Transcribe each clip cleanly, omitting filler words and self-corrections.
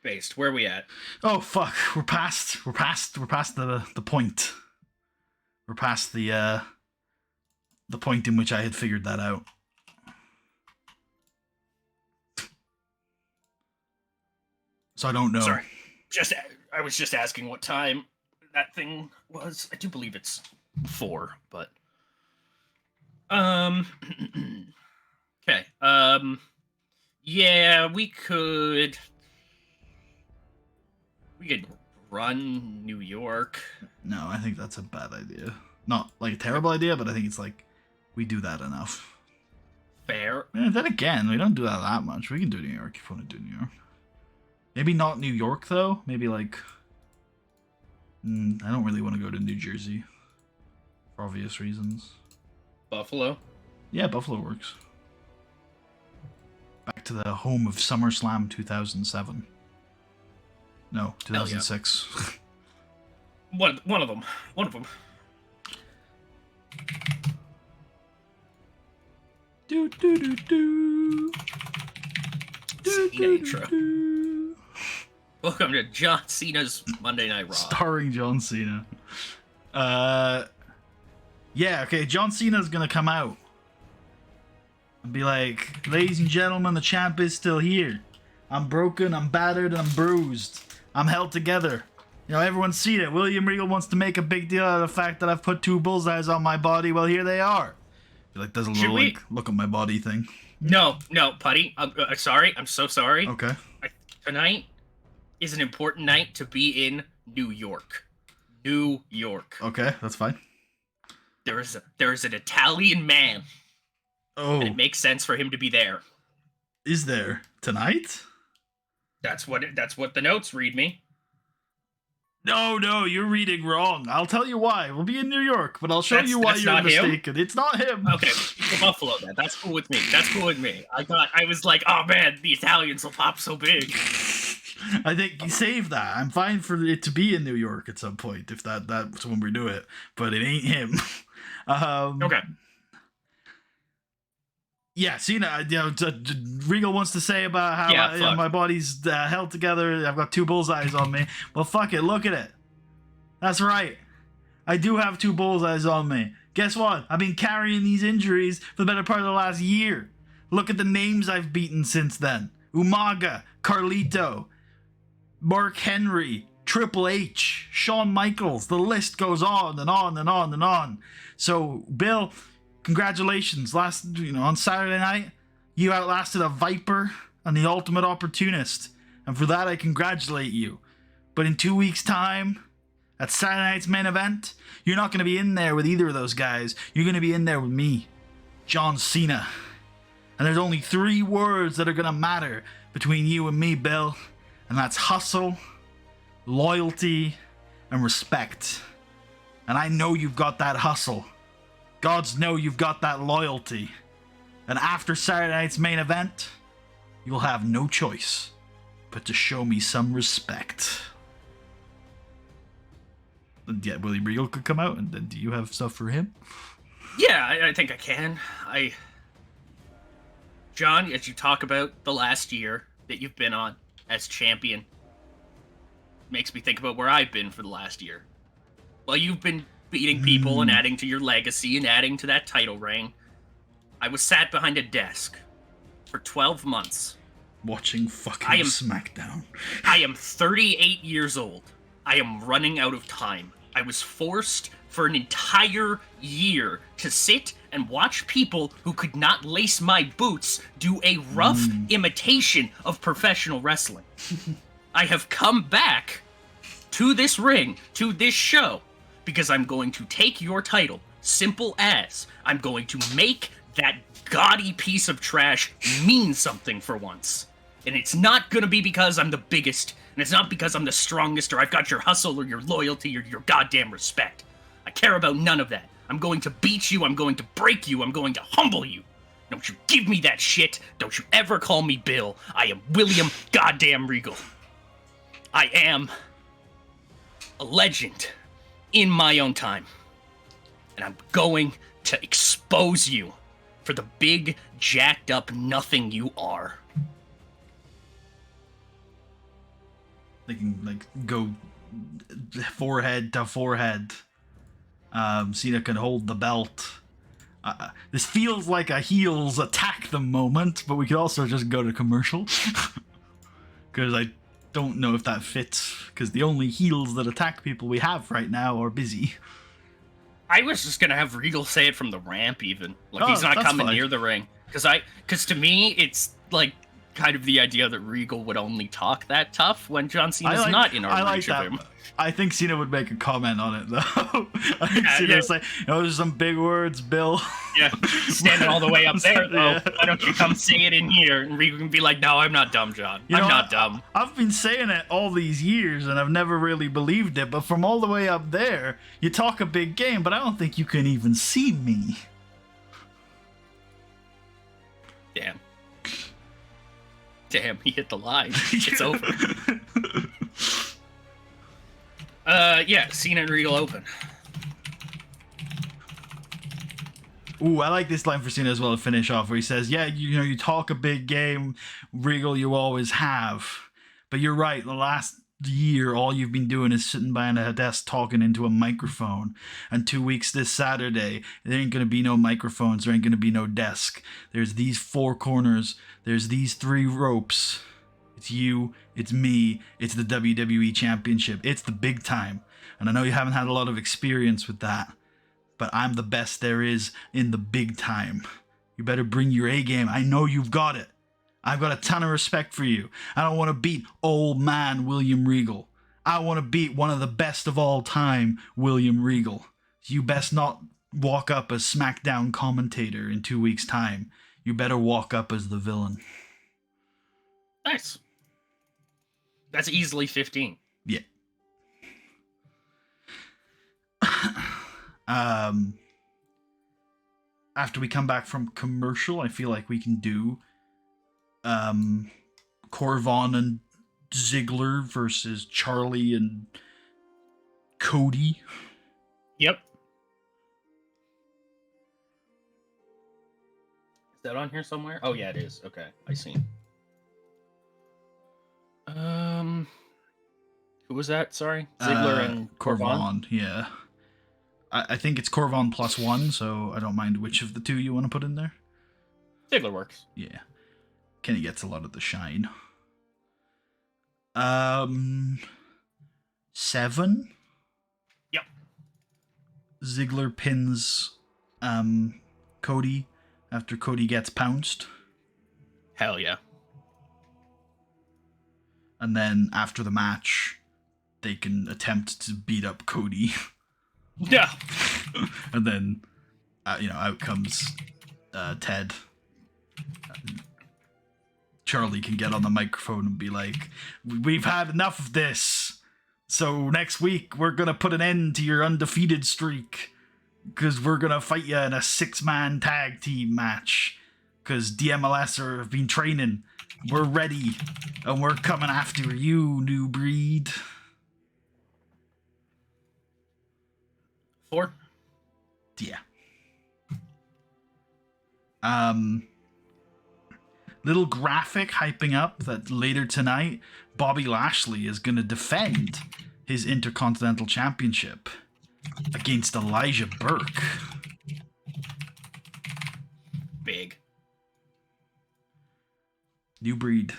based. Where are we at? Oh fuck, we're past the point. We're past the point in which I had figured that out. So I don't know. Sorry. I was just asking what time that thing was. I do believe it's 4, but okay. Yeah, we could run New York. No, I think that's a bad idea. Not like a terrible idea, but I think it's like we do that enough. Fair. And then again, we don't do that much. We can do New York if you want to do New York. Maybe not New York though. Maybe like I don't really want to go to New Jersey for obvious reasons. Buffalo? Yeah, Buffalo works. Back to the home of SummerSlam 2007. No, 2006. Yeah. One of them. Do do do do. Cena intro. Welcome to John Cena's Monday Night Raw. Starring John Cena. Yeah, okay, John Cena's gonna come out and be like, ladies and gentlemen, the champ is still here. I'm broken, I'm battered, I'm bruised. I'm held together. You know, everyone's seen it. William Regal wants to make a big deal out of the fact that I've put 2 bullseyes on my body. Well, here they are. Like, there's a little, like, look at my body thing. No, Putty. I'm sorry. I'm so sorry. Okay. Tonight is an important night to be in New York. New York. Okay, that's fine. There is an Italian man. Oh. And it makes sense for him to be there. Is there? Tonight? That's what the notes read me. No, you're reading wrong. I'll tell you why. We'll be in New York, but I'll show you why you're mistaken. Him? It's not him. Okay, Buffalo then. That's cool with me. I was like, oh man, the Italians will pop so big. I think you save that. I'm fine for it to be in New York at some point, if that's when we do it. But it ain't him. Okay. Yeah, Cena, Regal wants to say about how my body's held together. I've got 2 bullseyes on me. Well, fuck it. Look at it. That's right. I do have 2 bullseyes on me. Guess what? I've been carrying these injuries for the better part of the last year. Look at the names I've beaten since then. Umaga, Carlito, Mark Henry, Triple H, Shawn Michaels. The list goes on and on and on and on. So, Bill, congratulations. On Saturday night, you outlasted a Viper and the Ultimate Opportunist. And for that, I congratulate you. But in 2 weeks' time, at Saturday night's main event, you're not going to be in there with either of those guys. You're going to be in there with me, John Cena. And there's only 3 words that are going to matter between you and me, Bill. And that's hustle, loyalty, and respect. And I know you've got that hustle. Gods know you've got that loyalty. And after Saturday night's main event, you'll have no choice but to show me some respect. Yeah, Willie Regal could come out, and then do you have stuff for him? Yeah, I think I can. John, as you talk about the last year that you've been on as champion, makes me think about where I've been for the last year. Well, you've been beating people and adding to your legacy and adding to that title reign. I was sat behind a desk for 12 months. Watching fucking SmackDown. I am 38 years old. I am running out of time. I was forced for an entire year to sit and watch people who could not lace my boots do a rough imitation of professional wrestling. I have come back to this ring, to this show, because I'm going to take your title, simple as I'm going to make that gaudy piece of trash mean something for once. And it's not going to be because I'm the biggest, and it's not because I'm the strongest, or I've got your hustle, or your loyalty, or your goddamn respect. I care about none of that. I'm going to beat you, I'm going to break you, I'm going to humble you. Don't you give me that shit. Don't you ever call me Bill. I am William goddamn Regal. I am a legend in my own time. And I'm going to expose you for the big, jacked up nothing you are. They can like go forehead to forehead. Cena can hold the belt. This feels like a heels attack them moment, but we could also just go to commercial. Because I don't know if that fits, because the only heels that attack people we have right now are busy. I was just gonna have Regal say it from the ramp, even. Like, he's not coming near the ring. Because to me, it's like kind of the idea that Regal would only talk that tough when John Cena's not in our reach of him. I think Cena would make a comment on it, though. I think Cena would say, those are some big words, Bill. Yeah, standing all the way up there, though. Yeah. Why don't you come say it in here? And Regal can be like, no, I'm not dumb, John. I'm not dumb. I've been saying it all these years, and I've never really believed it, but from all the way up there, you talk a big game, but I don't think you can even see me. Damn, he hit the line. It's over. Yeah, Cena and Regal open. Ooh, I like this line for Cena as well to finish off, where he says, yeah, you talk a big game, Regal, you always have. But you're right, the last year, all you've been doing is sitting behind a desk talking into a microphone. And 2 weeks this Saturday, there ain't going to be no microphones, there ain't going to be no desk. There's these 4 corners, there's these 3 ropes. It's you, it's me, it's the WWE Championship. It's the big time. And I know you haven't had a lot of experience with that, but I'm the best there is in the big time. You better bring your A game. I know you've got it. I've got a ton of respect for you. I don't want to beat old man William Regal. I want to beat one of the best of all time, William Regal. You best not walk up as SmackDown commentator in 2 weeks' time. You better walk up as the villain. Nice. That's easily 15. Yeah. After we come back from commercial, I feel like we can do Corvon and Ziggler versus Charlie and Cody. Yep. Is that on here somewhere? Oh yeah, it is. Okay, I see. Who was that? Sorry, Ziggler and Corvon. Yeah, I think it's Corvon +1, so I don't mind which of the two you want to put in there. Ziggler works. Yeah, Kenny gets a lot of the shine. 7. Yep. Ziggler pins Cody after Cody gets pounced. Hell yeah. And then after the match, they can attempt to beat up Cody. Yeah. And then, out comes Ted. Charlie can get on the microphone and be like, we've had enough of this. So next week, we're going to put an end to your undefeated streak. Because we're going to fight you in a 6-man tag team match. Because DMLS have been training. We're ready. And we're coming after you, new breed. 4. Yeah. Little graphic hyping up that later tonight, Bobby Lashley is going to defend his Intercontinental Championship against Elijah Burke. Big. New breed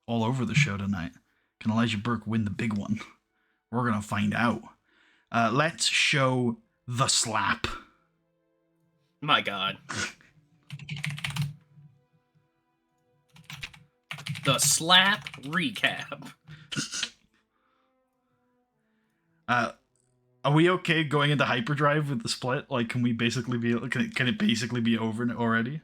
all over the show tonight. Can Elijah Burke win the big one? We're going to find out. Let's show the slap. My God. The slap recap. Are we okay going into hyperdrive with the split? Like, can we basically be? Can it basically be over already?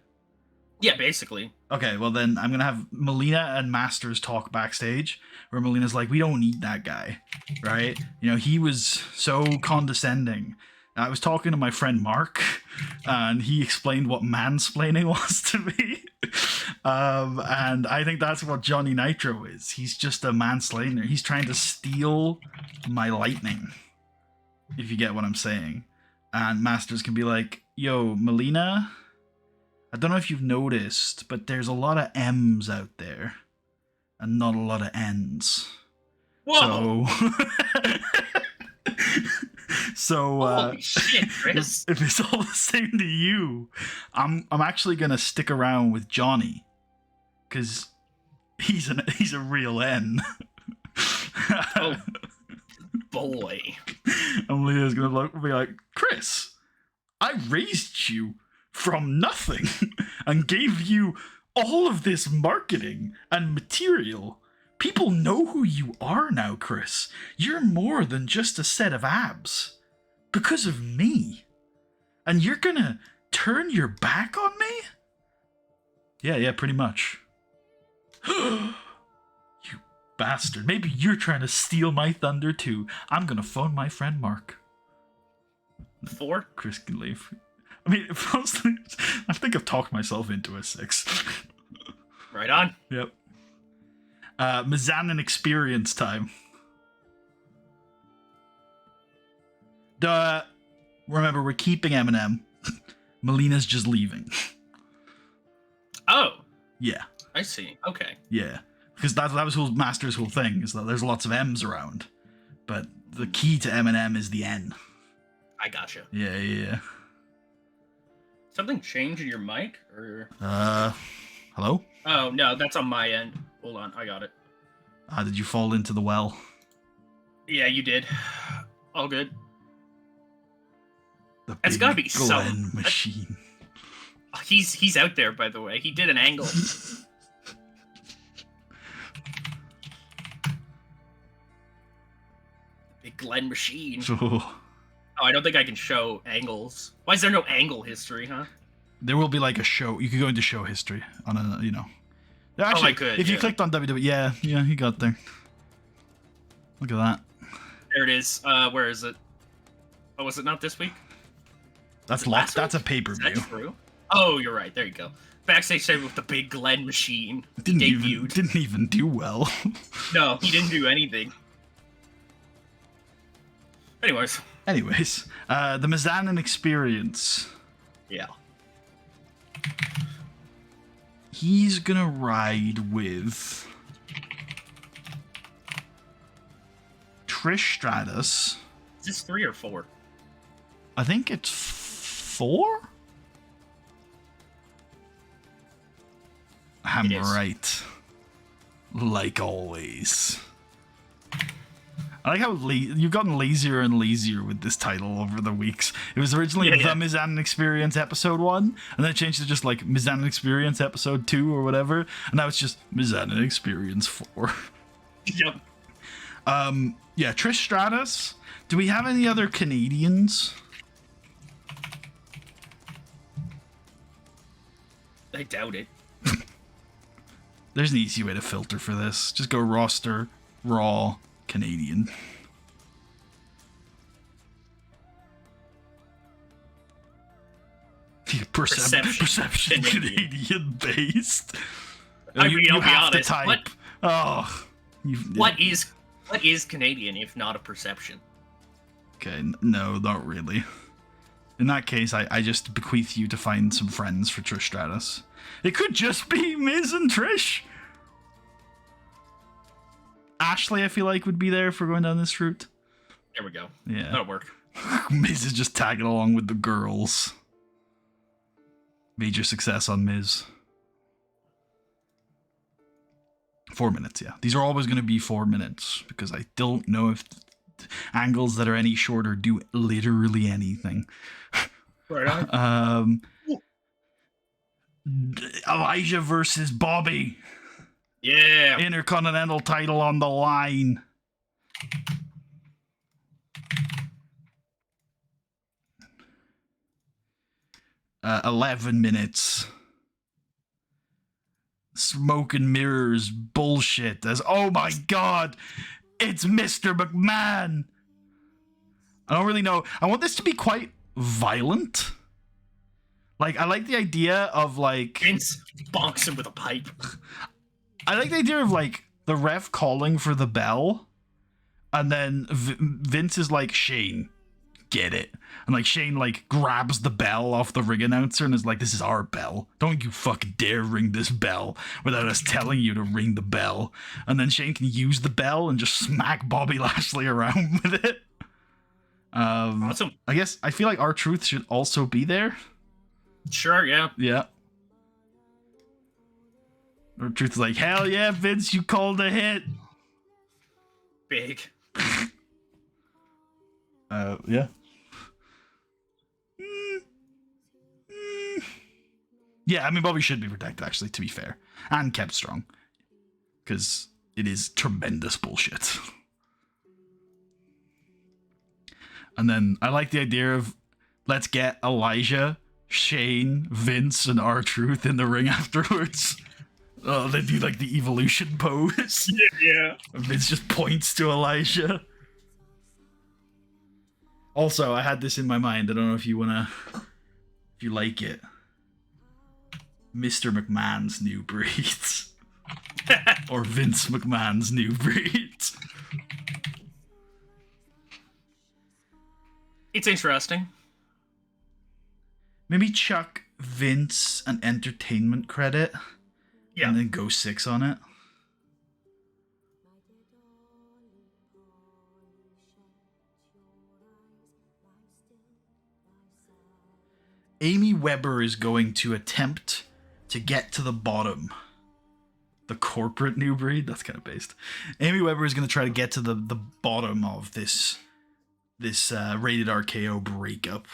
Yeah, basically. Okay, well then I'm gonna have Melina and Masters talk backstage, where Melina's like, "We don't need that guy, right? He was so condescending." I was talking to my friend Mark, and he explained what mansplaining was to me. And I think that's what Johnny Nitro is. He's just a mansplainer. He's trying to steal my lightning, if you get what I'm saying. And Masters can be like, yo, Melina, I don't know if you've noticed, but there's a lot of M's out there, and not a lot of N's. Whoa! So, holy shit, Chris. if it's all the same to you, I'm actually gonna stick around with Johnny, because he's a real N. Oh boy. And Leah's gonna be like, Chris, I raised you from nothing and gave you all of this marketing and material. People know who you are now, Chris. You're more than just a set of abs. Because of me. And you're gonna turn your back on me? Yeah, pretty much. You bastard. Maybe you're trying to steal my thunder too. I'm gonna phone my friend Mark. 4? Chris can leave. I mean, I think I've talked myself into a 6. Right on. Yep. Mizanin experience time. Remember, we're keeping Eminem. Melina's just leaving. Oh. Yeah. I see. Okay. Yeah. Because that was Master's whole thing, is that there's lots of M's around. But the key to Eminem is the N. I gotcha. Yeah. Something changed in your mic? Or hello? Oh, no, that's on my end. Hold on, I got it. Did you fall into the well? Yeah, you did. All good. It's gotta be Glenn machine. He's out there, by the way. He did an angle. Big Glenn machine. Oh, I don't think I can show angles. Why is there no angle history, huh? There will be like a show. You could go into show history on a, Actually, I could. If you clicked on WWE, yeah, you got there. Look at that. There it is. Where is it? Oh, was it not this week? That's locked. That's a pay-per-view. Is that true? Oh, you're right. There you go. Backstage segment with the big Glenn machine. Didn't even do well. No, he didn't do anything. Anyways, the Mizanin experience. Yeah. He's gonna ride with Trish Stratus. Is this 3 or 4? I think it's 4? I'm right. Like always. I like how you've gotten lazier and lazier with this title over the weeks. It was originally The Mizanin Experience Episode 1, and then it changed to just like Mizanin Experience Episode 2 or whatever, and now it's just Mizanin Experience 4. Yep. Yeah, Trish Stratus. Do we have any other Canadians? I doubt it. There's an easy way to filter for this. Just go roster, Raw, Canadian. Perception Canadian based. I mean, you have honest, to type. What is Canadian if not a perception? Okay, no, not really. In that case, I just bequeath you to find some friends for Trish Stratus. It could just be Miz and Trish. Ashley, I feel like, would be there if we're going down this route. There we go. Yeah. That'll work. Miz is just tagging along with the girls. Major success on Miz. 4 minutes, yeah. These are always going to be 4 minutes, because I don't know if angles that are any shorter do literally anything. Right on. Elijah versus Bobby. Yeah. Intercontinental title on the line. Uh, 11 minutes. Smoke and mirrors bullshit. As oh my god, it's Mr. McMahon. I don't really know. I want this to be quite violent. Like, I like the idea of like Vince bonks him with a pipe. I like the idea of like the ref calling for the bell, and then Vince is like, Shane, get it. And like Shane like grabs the bell off the ring announcer and is like, this is our bell. Don't you fucking dare ring this bell without us telling you to ring the bell. And then Shane can use the bell and just smack Bobby Lashley around with it. Awesome. I guess I feel like R-Truth should also be there. Sure, yeah. Yeah. R-Truth is like, hell yeah, Vince, you called a hit. Big. Yeah. Yeah, I mean, Bobby should be protected, actually, to be fair. And kept strong. Because it is tremendous bullshit. And then I like the idea of, let's get Elijah, Shane, Vince, and R-Truth in the ring afterwards. Oh, they do like the evolution pose. Yeah. Vince just points to Elijah. Also, I had this in my mind. I don't know if you like it. Mr. McMahon's new breeds. Or Vince McMahon's new breeds. It's interesting. Maybe chuck Vince an entertainment credit. Yeah. And then go 6 on it. Amy Weber is going to attempt to get to the bottom. The corporate new breed? That's kind of based. Amy Weber is going to try to get to the bottom of this rated RKO breakup.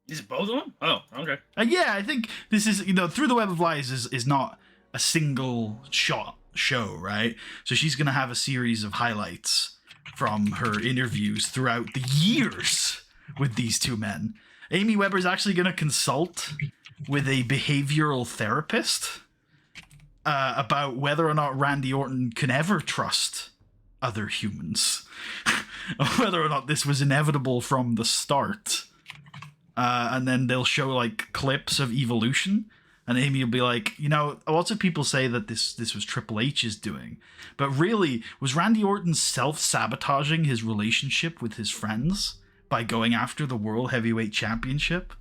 Is it both of them? Oh, okay. Yeah, I think this is, Through the Web of Lies is not a single shot show, right? So she's going to have a series of highlights from her interviews throughout the years with these two men. Amy Weber's actually going to consult with a behavioral therapist about whether or not Randy Orton can ever trust other humans. Whether or not this was inevitable from the start. And then they'll show like clips of Evolution, and Amy will be like, lots of people say that this was Triple H's doing, but really, was Randy Orton self-sabotaging his relationship with his friends by going after the World Heavyweight Championship?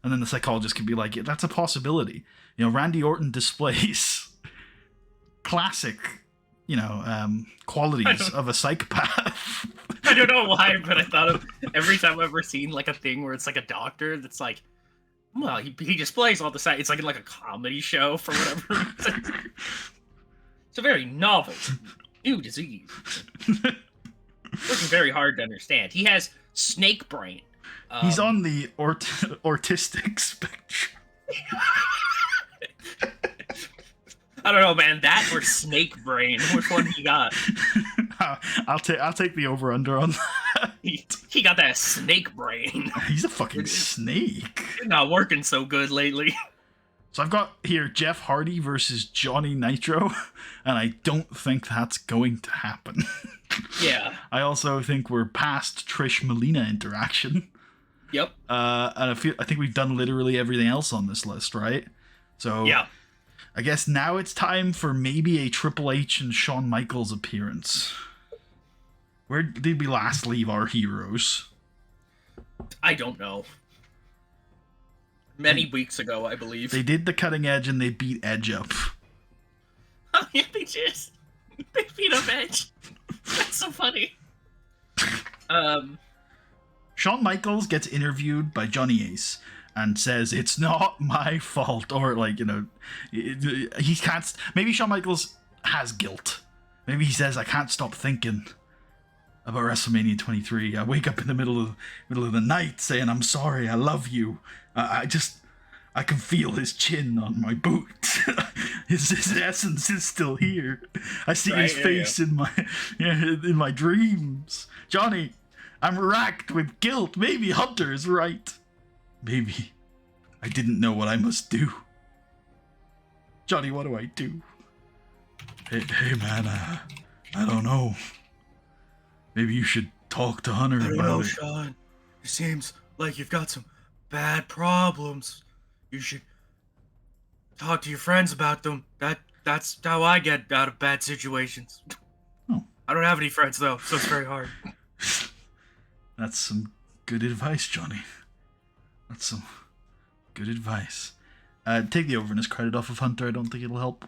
And then the psychologist can be like, yeah, that's a possibility. Randy Orton displays classic, qualities of a psychopath. I don't know why, but I thought of every time I've ever seen like a thing where it's like a doctor that's like, well, he displays all the side. It's like in like a comedy show for whatever reason. It's a very novel, new disease. Working very hard to understand. He has snake brain. He's on the autistic spectrum. I don't know, man. That or snake brain. Which one he got? I'll take the over under on that. He got that snake brain. He's a fucking snake. It's not working so good lately. So I've got here Jeff Hardy versus Johnny Nitro, and I don't think that's going to happen. Yeah. I also think we're past Trish Melina interaction. Yep. And I think we've done literally everything else on this list, right? So yeah. I guess now it's time for maybe a Triple H and Shawn Michaels appearance. Where did we last leave our heroes? I don't know. Many weeks ago, I believe. They did the cutting edge and they beat Edge up. Oh, yeah, they did. They beat up Edge. That's so funny. Shawn Michaels gets interviewed by Johnny Ace and says, it's not my fault. Or, he can't... Maybe Shawn Michaels has guilt. Maybe he says, I can't stop thinking about WrestleMania 23. I wake up in the middle of the night saying, I'm sorry, I love you. I can feel his chin on my boot. his essence is still here. I see his face in my dreams. Johnny, I'm racked with guilt. Maybe Hunter is right. Maybe I didn't know what I must do. Johnny, what do I do? Hey man, I don't know. Maybe you should talk to Hunter about it. Sean. It seems like you've got some bad problems. You should talk to your friends about them. That's how I get out of bad situations. Oh. I don't have any friends though, so it's very hard. That's some good advice, Johnny. That's some good advice. Take the overness credit off of Hunter. I don't think it'll help.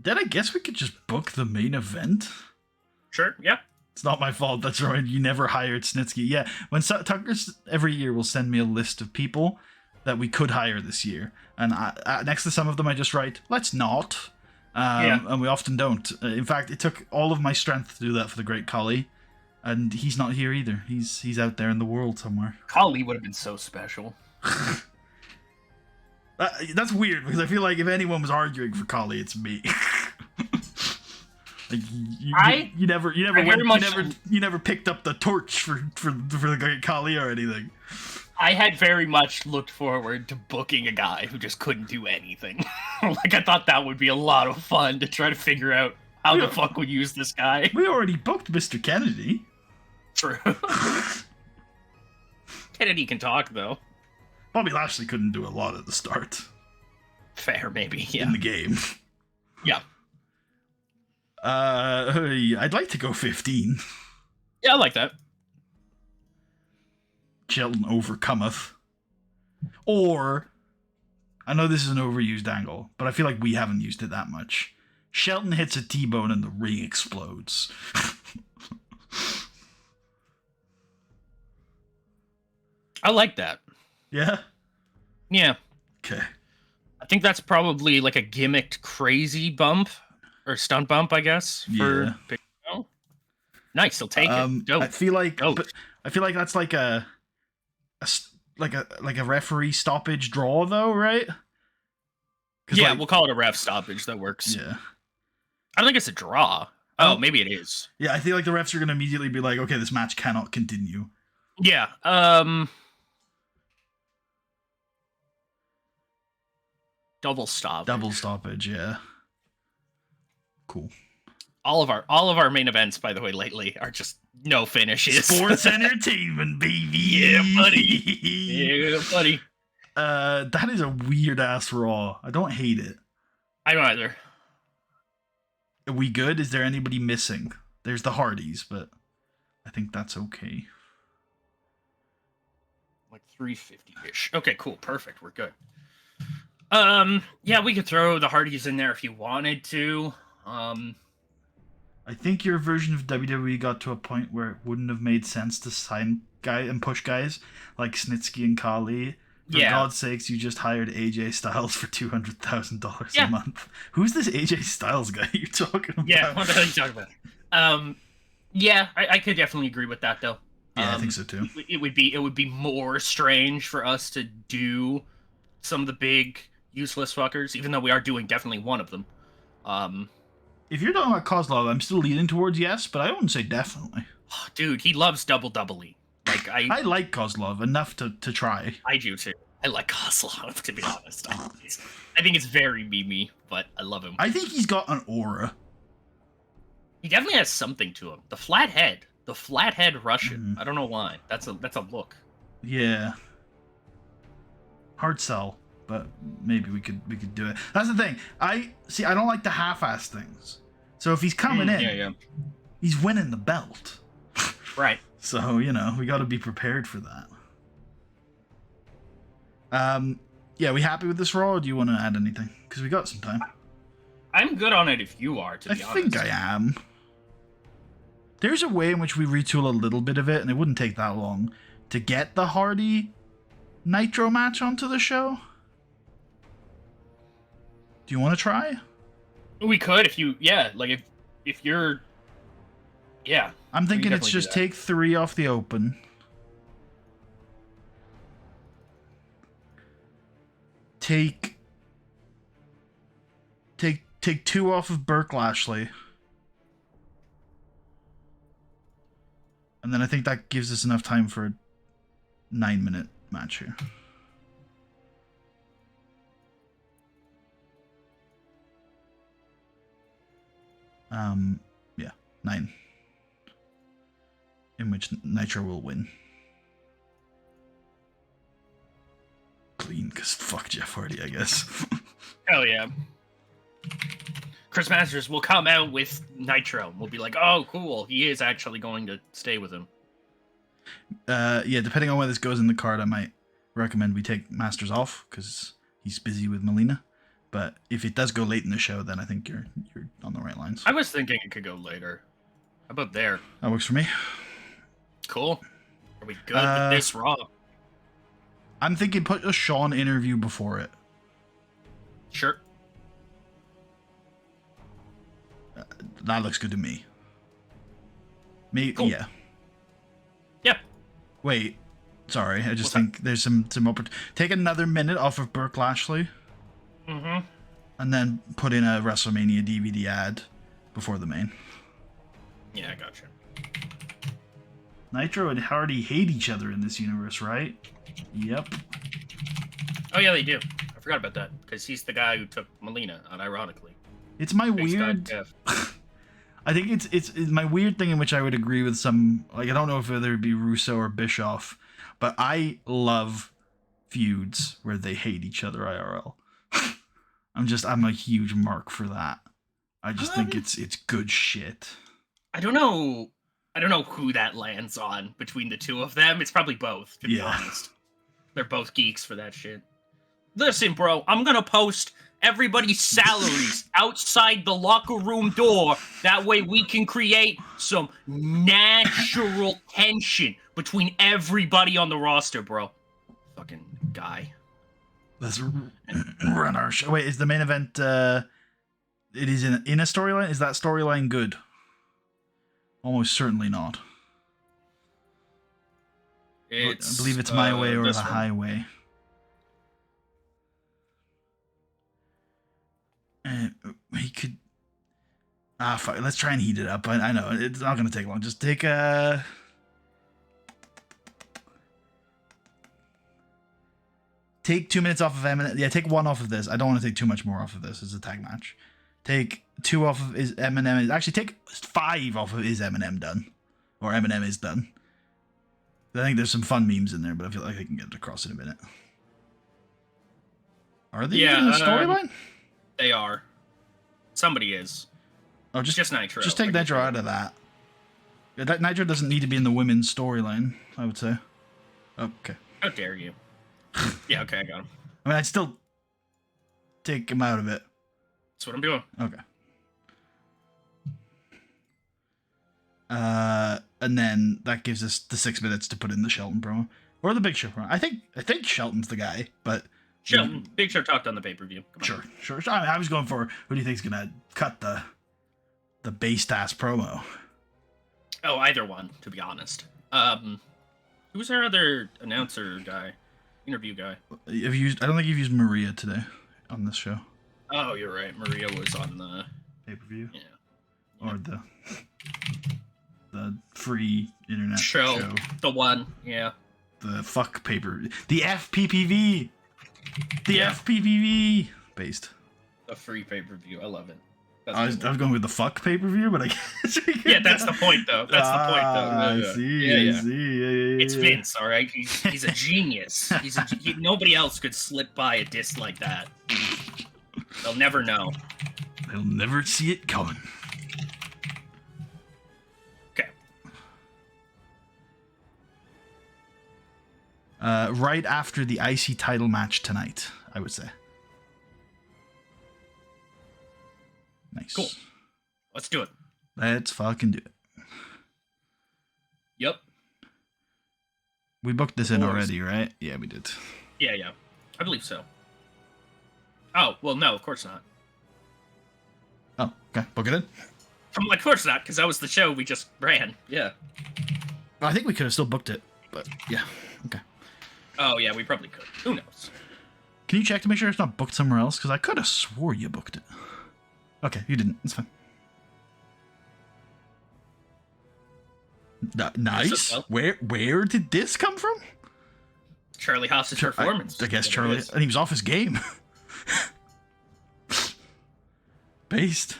Then I guess we could just book the main event. Sure, yeah. It's not my fault. That's right. You never hired Snitsky. Yeah, when Tucker's every year will send me a list of people that we could hire this year, and next to some of them I just write, let's not. And we often don't. In fact, it took all of my strength to do that for the great Collie, and he's not here either. He's out there in the world somewhere. Collie would have been so special. That's weird, because I feel like if anyone was arguing for Collie, it's me. Like you never picked up the torch for the great Collie or anything. I had very much looked forward to booking a guy who just couldn't do anything. Like, I thought that would be a lot of fun to try to figure out how the fuck we use this guy. We already booked Mr. Kennedy. True. Kennedy can talk, though. Bobby Lashley couldn't do a lot at the start. Fair, maybe, yeah. In the game. Yeah. I'd like to go 15. Yeah, I like that. Shelton overcometh. Or, I know this is an overused angle, but I feel like we haven't used it that much. Shelton hits a T-bone and the ring explodes. I like that. Yeah? Yeah. Okay. I think that's probably like a gimmicked crazy bump, or stunt bump, I guess. For Big Show. Nice, he'll take it. Dope. I feel like that's like a referee stoppage draw, though, right? Yeah, we'll call it a ref stoppage. That works. Yeah. I don't think it's a draw. Oh, maybe it is. Yeah, I feel like the refs are going to immediately be like, okay, this match cannot continue. Yeah. Double stop. Double stoppage, yeah. Cool. All of our main events, by the way, lately are just no finishes. Sports entertainment, baby. Yeah, buddy. Yeah, buddy. That is a weird ass Raw. I don't hate it. I don't either. Are we good? Is there anybody missing? There's the Hardys, but I think that's okay. Like 350-ish. Okay, cool. Perfect. We're good. Yeah, we could throw the Hardys in there if you wanted to. I think your version of WWE got to a point where it wouldn't have made sense to sign and push guys like Snitsky and Kali. For God's sakes, you just hired AJ Styles for $200,000 a month. Who's this AJ Styles guy you're talking about? Yeah, what the hell are you talking about? Yeah, I could definitely agree with that, though. Yeah, I think so too. It would be more strange for us to do some of the big useless fuckers, even though we are doing definitely one of them. If you're talking about Kozlov, I'm still leaning towards yes, but I wouldn't say definitely. Dude, he loves double-E. Like I like Kozlov enough to try. I do too. I like Kozlov, to be honest. I think it's very memey, but I love him. I think he's got an aura. He definitely has something to him. The flat head Russian. I don't know why. That's a look. Yeah. Hard sell, but maybe we could do it. That's the thing. I don't like the half-ass things. So if he's coming in, he's winning the belt. Right. So, we got to be prepared for that. Yeah, we happy with this Raw, or do you want to add anything? Because we got some time. I'm good on it if you are, to be honest. I think I am. There's a way in which we retool a little bit of it, and it wouldn't take that long, to get the Hardy Nitro match onto the show. Do you want to try? We could if you, if you're, yeah. I'm thinking it's just take 3 off the open. Take 2 off of Burke Lashley. And then I think that gives us enough time for a 9-minute match here. Yeah, 9. In which Nitro will win. clean, because fuck Jeff Hardy, I guess. Hell yeah. Chris Masters will come out with Nitro. We'll be like, oh, cool. He is actually going to stay with him. Yeah, depending on where this goes in the card, I might recommend we take Masters off, because he's busy with Melina. But if it does go late in the show, then I think you're on the right lines. I was thinking it could go later. How about there? That works for me. Cool. Are we good with this Raw? I'm thinking put a Sean interview before it. Sure. That looks good to me. Me, cool. Yeah. Yep. Wait. Sorry, I just think there's some take another minute off of Burke Lashley. Mm-hmm. And then put in a WrestleMania DVD ad before the main. Yeah, I gotcha. Nitro and Hardy hate each other in this universe, right? Yep. Oh yeah, they do. I forgot about that because he's the guy who took Melina, unironically. It's my weird. I think it's my weird thing in which I would agree with some. Like, I don't know if whether it be Russo or Bischoff, but I love feuds where they hate each other IRL. I'm a huge mark for that. I just think it's good shit. I don't know who that lands on between the two of them. It's probably both, to be honest. They're both geeks for that shit. Listen, bro, I'm gonna post everybody's salaries outside the locker room door. That way we can create some natural tension between everybody on the roster, bro. Fucking guy. Let's run our show. Wait, is the main event it is in a storyline? Is that storyline good? Almost certainly not. I believe it's My Way or the Highway. He could. Fuck. Let's try and heat it up. I know it's not gonna take long. Just take a. Take 2 minutes off of Eminem. Yeah, take one off of this. I don't want to take too much more off of this. It's a tag match. Take 2 off of his Eminem. Actually, take 5 off of his Eminem done. Or Eminem is done. I think there's some fun memes in there, but I feel like I can get it across in a minute. Are they in the storyline? They are. Somebody is. Oh, just Nitro. Just take Nitro out of that. Yeah, that Nitro doesn't need to be in the women's storyline, I would say. Okay. How dare you? Yeah, okay, I got him. I mean, I'd still take him out of it. That's what I'm doing. Okay. And then that gives us the 6 minutes to put in the Shelton promo or the Big Show promo. I think Shelton's the guy, but Shelton, Big Show talked on the pay-per-view. Sure. I was going for who do you think's gonna cut the based ass promo? Oh, either one, to be honest. Who's our other announcer guy? Interview guy. I don't think you've used Maria today on this show. Oh, you're right. Maria was on the pay-per-view. Yeah. Or the free internet show. The one, yeah. The fuck paper. The FPPV. The FPPV based. A free pay-per-view. I love it. I was going with the fuck pay-per-view, but I guess yeah, that's the point, though. I see. It's Vince, all right? He's a genius. Nobody else could slip by a disc like that. They'll never know. They'll never see it coming. Okay. Right after the IC title match tonight, I would say. Nice. Cool. Let's do it. Let's fucking do it. Yep. We booked this in already, right? Yeah, we did. Yeah. I believe so. Oh, well, no, of course not. Oh, okay. Book it in? Of course not, because that was the show we just ran. Yeah. Well, I think we could have still booked it, but yeah. Okay. Oh, yeah, we probably could. Who knows? Can you check to make sure it's not booked somewhere else? Because I could have swore you booked it. Okay, you didn't. It's fine. Nice. Where did this come from? Charlie Haas's performance. I guess Charlie, and he was off his game. Based.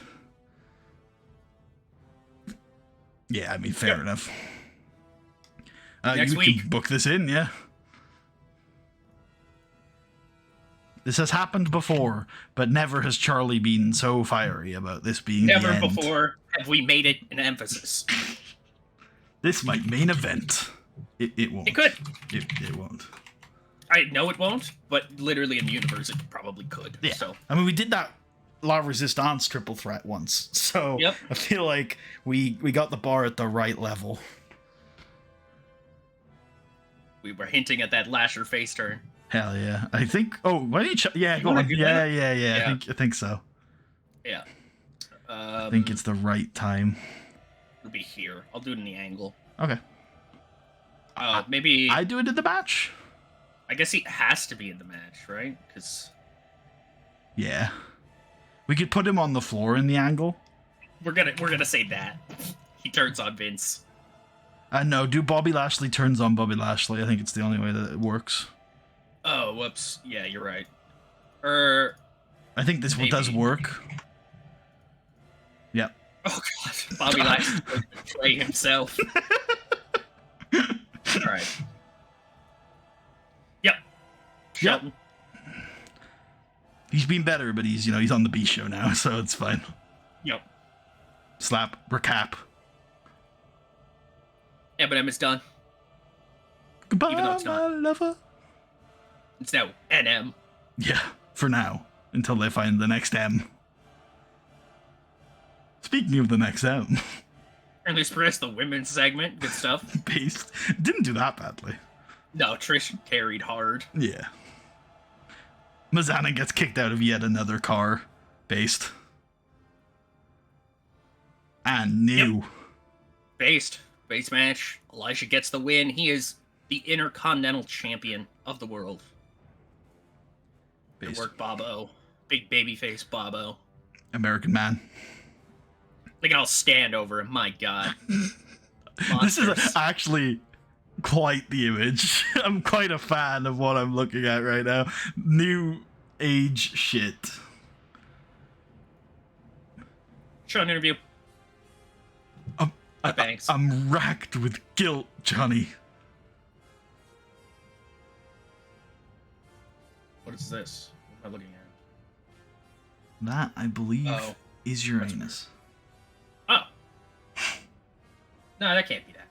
Yeah, I mean, fair enough. Next we week. can book this in, yeah. This has happened before, but never has Charlie been so fiery about this being the end. Never before have we made it an emphasis. This might main event. It won't. It could. It won't. I know it won't, but literally in the universe it probably could. Yeah. So I mean, we did that La Resistance triple threat once, so yep. I feel like we got the bar at the right level. We were hinting at that Lasher face turn. Hell yeah! I think. Oh, why don't you? Yeah, go on. Yeah. I think so. Yeah. I think it's the right time. It'll be here. I'll do it in the angle. Okay. Maybe I do it in the match. I guess he has to be in the match, right? Because yeah, we could put him on the floor in the angle. We're gonna say that he turns on Vince. No, do Bobby Lashley turns on Bobby Lashley. I think it's the only way that it works. Oh, whoops. Yeah, you're right. I think this one does work. Yeah. Oh god, Bobby Lashley would betray himself. All right. Yep. Shelton. Yep. He's been better, but he's on the B show now, so it's fine. Yep. Slap. Recap. Eminem is done. Goodbye, even though it's my not. lover. It's now NM. Yeah, for now, until they find the next M. Speaking of the next M. At least for us, the women's segment. Good stuff. Based. Didn't do that badly. No, Trish carried hard. Yeah. Mazana gets kicked out of yet another car. Based. And new. Yep. Based. Base match. Elijah gets the win. He is the Intercontinental Champion of the world. Good work, Bobo. Big babyface Bobo. American man. They can all stand over him. My God. This is actually quite the image. I'm quite a fan of what I'm looking at right now. New age shit. Sean interview. Thanks. I'm racked with guilt, Johnny. What is this? What am I looking at? That, I believe, is Uranus. Oh. No, that can't be that.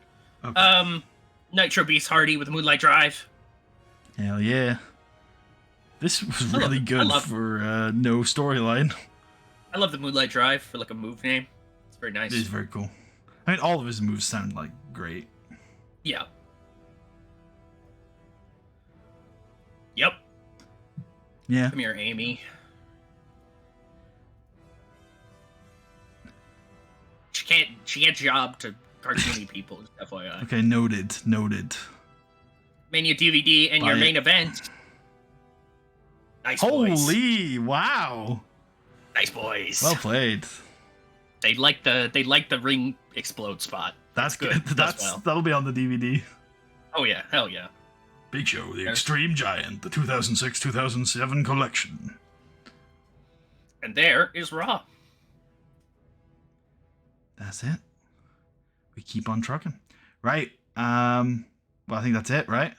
Okay. Nitro Beast Hardy with Moonlight Drive. Hell yeah. This was really good for no storyline. I love the Moonlight Drive for like a move name. It's very nice. It is very cool. I mean, all of his moves sound like great. Yeah. Yep. Yeah. Come here, Amy. She can't job to cartoony people, FYI. Okay, noted. Mania DVD and your main event. Nice boys. Holy wow. Nice boys. Well played. They like the ring explode spot. That's good. That'll be on the DVD. Oh yeah, hell yeah. Big Show, the Extreme Giant, the 2006-2007 collection. And there is Raw. That's it. We keep on trucking. Right. Well, I think that's it, right?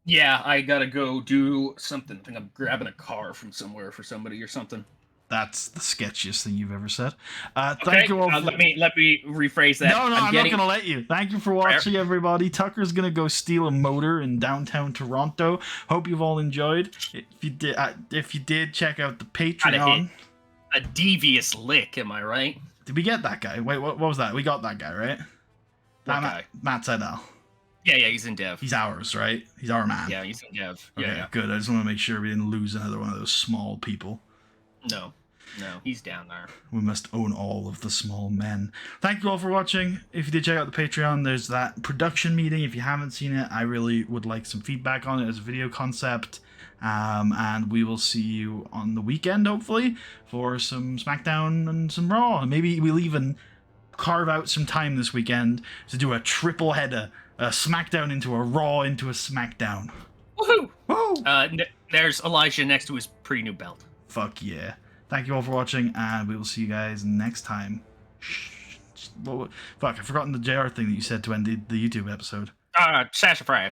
Yeah, I gotta go do something. I think I'm grabbing a car from somewhere for somebody or something. That's the sketchiest thing you've ever said. Okay, thank you all. Let me rephrase that. No, I'm not going to let you. Thank you for watching, everybody. Tucker's going to go steal a motor in downtown Toronto. Hope you've all enjoyed. If you did, check out the Patreon. A devious lick, am I right? Did we get that guy? Wait, what was that? We got that guy, right? That guy. Matt Seidel. Yeah, he's in dev. He's ours, right? He's our man. Yeah, he's in dev. Okay, yeah. Good. I just want to make sure we didn't lose another one of those small people. No, he's down there. We must own all of the small men. Thank you all for watching. If you did check out the Patreon, there's that production meeting. If you haven't seen it, I really would like some feedback on it as a video concept. And we will see you on the weekend, hopefully, for some SmackDown and some Raw. And maybe we'll even carve out some time this weekend to do a triple header. A SmackDown into a Raw into a SmackDown. Woohoo! Woo! There's Elijah next to his pretty new belt. Fuck yeah. Thank you all for watching, and we will see you guys next time. Fuck, I've forgotten the JR thing that you said to end the YouTube episode. Sasha Fry.